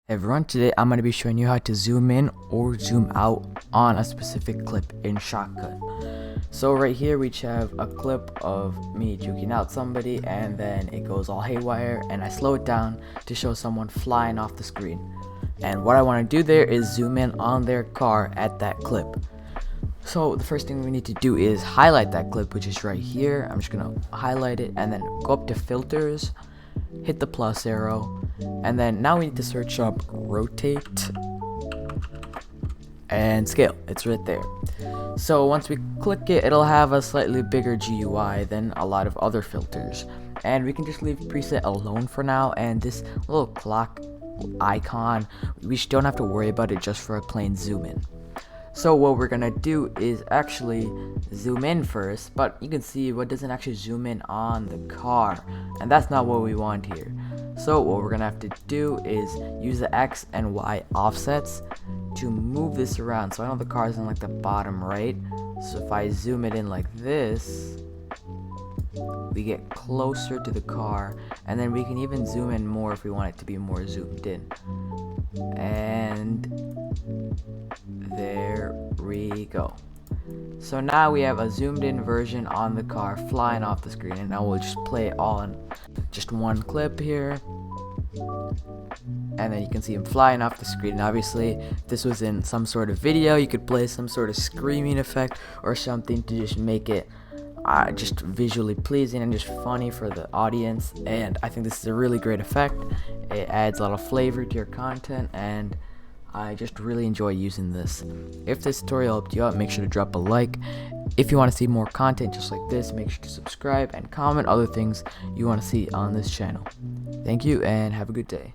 Hey everyone, today I'm going to be showing you how to zoom in or zoom out on a specific clip in SHOTCUT. So right here we have a clip of me juking out somebody and then it goes all haywire and I slow it down to show someone flying off the screen. And what I want to do there is zoom in on their car at that clip. So the first thing we need to do is highlight that clip, which is right here. I'm just going to highlight it and then go up to filters, hit the plus arrow, and then now we need to search up rotate and scale. It's right there. So once we click it, it'll have a slightly bigger GUI than a lot of other filters, and we can just leave preset alone for now. And this little clock icon, we don't have to worry about it just for a plain zoom in. So what we're gonna do is actually zoom in first, but you can see what doesn't actually zoom in on the car, and that's not what we want here. So what we're gonna have to do is use the X and Y offsets to move this around. So I know the car is in like the bottom right, so if I zoom it in like this, we get closer to the car, and then we can even zoom in more if we want it to be more zoomed in. And there we go. So now we have a zoomed in version on the car flying off the screen, and now we'll just play it all in just one clip here, and then you can see him flying off the screen. And obviously if this was in some sort of video, you could play some sort of screaming effect or something to just make it just visually pleasing and just funny for the audience. And I think this is a really great effect. It adds a lot of flavor to your content, and I just really enjoy using this. If this tutorial helped you out, make sure to drop a like. If you want to see more content just like this, make sure to subscribe and comment other things you want to see on this channel. Thank you and have a good day.